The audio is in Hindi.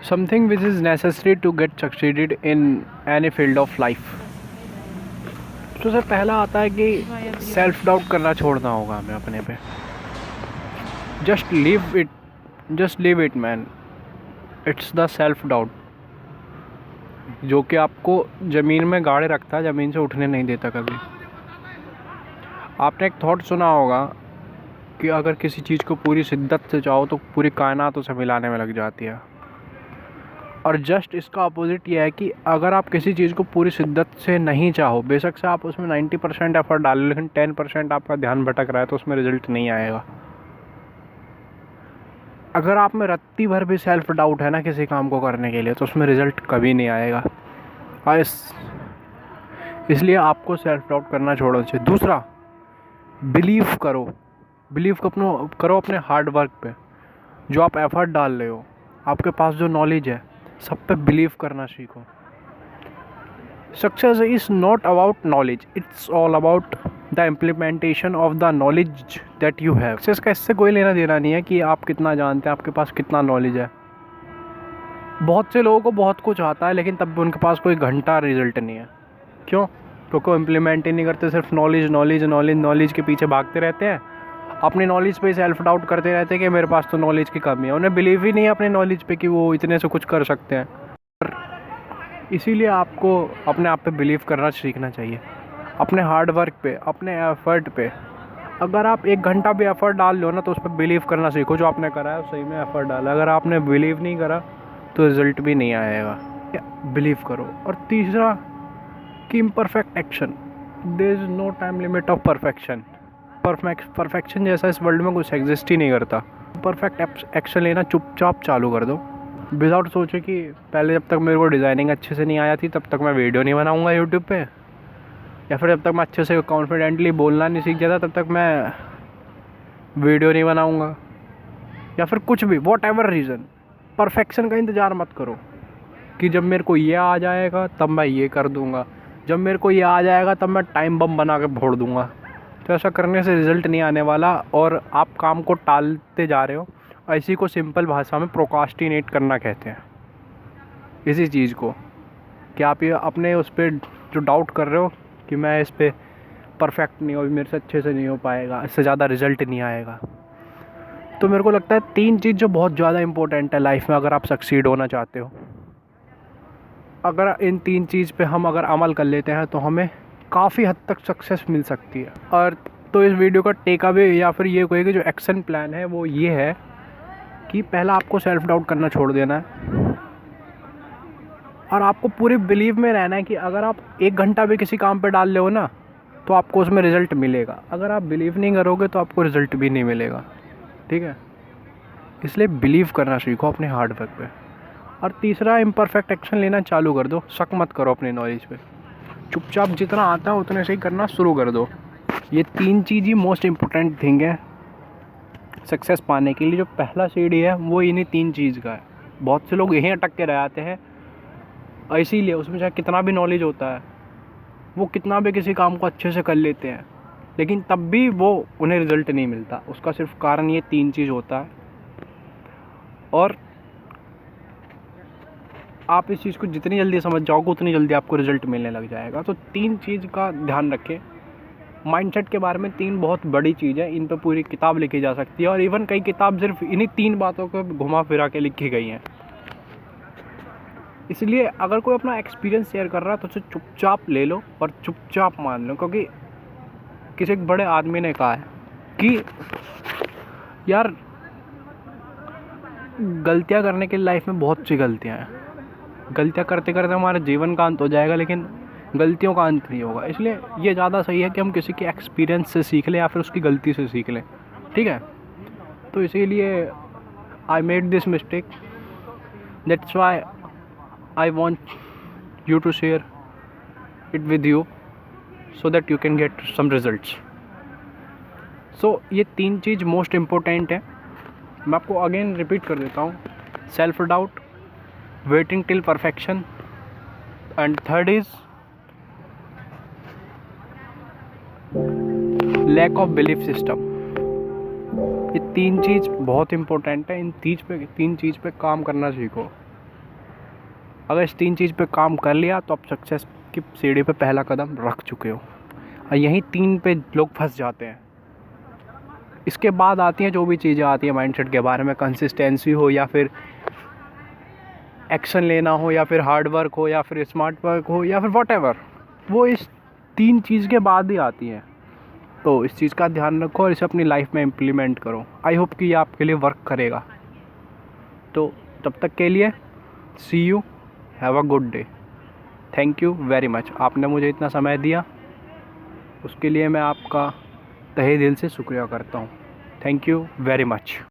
something which is necessary to get succeeded in any field of life. तो सर पहला आता है कि सेल्फ डाउट करना छोड़ना होगा हमें अपने पे. Just leave it man. It's the self doubt जो कि आपको ज़मीन में गाड़े रखता है, ज़मीन से उठने नहीं देता कभी. आपने एक थॉट सुना होगा कि अगर किसी चीज़ को पूरी शिद्दत से चाहो तो पूरी कायनात उसे मिलाने में लग जाती है. और जस्ट इसका अपोजिट ये है कि अगर आप किसी चीज़ को पूरी शिद्दत से नहीं चाहो, बेशक से आप उसमें 90% एफर्ट डालें, लेकिन 10% आपका ध्यान भटक रहा है तो उसमें रिजल्ट नहीं आएगा. अगर आप में रत्ती भर भी सेल्फ डाउट है ना किसी काम को करने के लिए, तो उसमें रिज़ल्ट कभी नहीं आएगा. इसलिए आपको सेल्फ डाउट करना छोड़ना चाहिए. दूसरा, बिलीव करो अपने हार्ड वर्क पे. जो आप एफर्ट डाल रहे हो, आपके पास जो नॉलेज है, सब पे बिलीव करना सीखो. Success is not about knowledge, it's all about the implementation of the knowledge that you have. Success का इससे कोई लेना देना नहीं है कि आप कितना जानते हैं, आपके पास कितना नॉलेज है. बहुत से लोगों को बहुत कुछ आता है, लेकिन तब भी उनके पास कोई घंटा रिजल्ट नहीं है. क्यों? क्योंकि वो इम्प्लीमेंट ही नहीं करते, सिर्फ नॉलेज के पीछे भागते रहते हैं. अपनी नॉलेज पे सेल्फ डाउट करते रहते हैं कि मेरे पास तो नॉलेज की कमी है. उन्हें बिलीव ही नहीं है अपने नॉलेज पे कि वो इतने से कुछ कर सकते हैं. इसीलिए आपको अपने आप पे बिलीव करना सीखना चाहिए, अपने हार्ड वर्क पे, अपने एफर्ट पे. अगर आप 1 घंटा भी एफर्ट डाल लो ना, तो उस पर बिलीव करना सीखो. जो आपने करा है सही में एफर्ट डाला. अगर आपने बिलीव नहीं करा तो रिज़ल्ट भी नहीं आएगा. बिलीव करो. और तीसरा कि imperfect action. There is no time limit of perfection. Perfection जैसा इस वर्ल्ड में कुछ एग्जिस्ट ही नहीं करता. परफेक्ट एक्शन लेना चुपचाप चालू कर दो, विदाउट सोचे कि पहले जब तक मेरे को डिज़ाइनिंग अच्छे से नहीं आया थी तब तक मैं वीडियो नहीं बनाऊंगा यूट्यूब पे, या फिर जब तक मैं अच्छे से कॉन्फिडेंटली बोलना नहीं सीख जाता तब तक मैं वीडियो नहीं बनाऊंगा, या फिर कुछ भी, वॉट एवर रीज़न. परफेक्शन का इंतज़ार मत करो कि जब मेरे को ये आ जाएगा तब मैं ये कर दूंगा, जब मेरे को ये आ जाएगा तब मैं टाइम बम बना के फोड़ दूंगा. तो ऐसा करने से रिज़ल्ट नहीं आने वाला और आप काम को टालते जा रहे हो. इसी को सिंपल भाषा में प्रोक्रास्टिनेट करना कहते हैं. इसी चीज़ को कि आप ये अपने उस पर जो डाउट कर रहे हो कि मैं इस पर परफेक्ट नहीं हो, मेरे से अच्छे से नहीं हो पाएगा, इससे ज़्यादा रिज़ल्ट नहीं आएगा. तो मेरे को लगता है 3 चीज़ जो बहुत ज़्यादा इम्पोर्टेंट है लाइफ में अगर आप सक्सीड होना चाहते हो. अगर इन 3 चीज़ पे हम अगर अमल कर लेते हैं तो हमें काफ़ी हद तक सक्सेस मिल सकती है. और तो इस वीडियो का टेक अवे या फिर ये कोई कि जो एक्शन प्लान है वो ये है कि पहला आपको सेल्फ डाउट करना छोड़ देना है, और आपको पूरे बिलीव में रहना है कि अगर आप 1 घंटा भी किसी काम पे डाल ले हो ना तो आपको उसमें रिज़ल्ट मिलेगा. अगर आप बिलीव नहीं करोगे तो आपको रिज़ल्ट भी नहीं मिलेगा. ठीक है? इसलिए बिलीव करना सीखो अपने हार्ड वर्क पे. और तीसरा, इम्परफेक्ट एक्शन लेना चालू कर दो. शक मत करो अपनी नॉलेज पे. चुपचाप जितना आता है उतने से ही करना शुरू कर दो. ये 3 चीज़ ही मोस्ट इम्पोर्टेंट थिंग है सक्सेस पाने के लिए. जो पहला सीढ़ी है वो इन्हीं 3 चीज़ का है. बहुत से लोग यहीं अटक के रह जाते हैं, इसीलिए उसमें चाहे कितना भी नॉलेज होता है, वो कितना भी किसी काम को अच्छे से कर लेते हैं, लेकिन तब भी वो उन्हें रिज़ल्ट नहीं मिलता. उसका सिर्फ कारण ये 3 चीज़ होता है. और आप इस चीज़ को जितनी जल्दी समझ जाओगे उतनी जल्दी आपको रिज़ल्ट मिलने लग जाएगा. तो 3 चीज़ का ध्यान रखें. माइंडसेट के बारे में 3 बहुत बड़ी चीज़ है, इन पर पूरी किताब लिखी जा सकती है, और इवन कई किताब सिर्फ इन्हीं 3 बातों को घुमा फिरा के लिखी गई हैं. इसलिए अगर कोई अपना एक्सपीरियंस शेयर कर रहा है तो उसे चुपचाप ले लो और चुपचाप मान लो. क्योंकि किसी एक बड़े आदमी ने कहा है कि यार गलतियाँ करने के लाइफ में बहुत सी गलतियाँ हैं. गलतियाँ करते करते हमारे जीवन का अंत हो जाएगा, लेकिन गलतियों का अंत नहीं होगा. इसलिए ये ज़्यादा सही है कि हम किसी के एक्सपीरियंस से सीख लें या फिर उसकी गलती से सीख लें. ठीक है? तो इसीलिए I made this mistake, that's why I want you to share it with you so that you can get some results. So ये 3 चीज़ मोस्ट इम्पोर्टेंट है. मैं आपको अगेन रिपीट कर देता हूँ. Self doubt, waiting till perfection, and third is lack of belief system. ये 3 चीज़ बहुत इम्पोर्टेंट है. इन 3 चीज़ पे काम करना सीखो. अगर इस 3 चीज़ पे काम कर लिया तो आप सक्सेस की सीढ़ी पे पहला कदम रख चुके हो। और यहीं 3 पे लोग फंस जाते हैं। इसके बाद आती हैं जो भी चीज़ें आती हैं माइंडसेट के बारे में, कंसिस्टेंसी हो या फिर एक्शन लेना हो या फिर हार्ड वर्क हो या फिर स्मार्ट वर्क हो या फिर व्हाटएवर, वो इस 3 चीज़ के बाद ही आती हैं। तो इस चीज़ का ध्यान रखो और इसे अपनी लाइफ में इम्प्लीमेंट करो। आई होप कि ये आपके लिए वर्क करेगा। तो तब तक के लिए see you, have a good day. Thank you very much. आपने मुझे इतना समय दिया, उसके लिए मैं आपका तहे दिल से शुक्रिया करता हूँ। Thank you very much.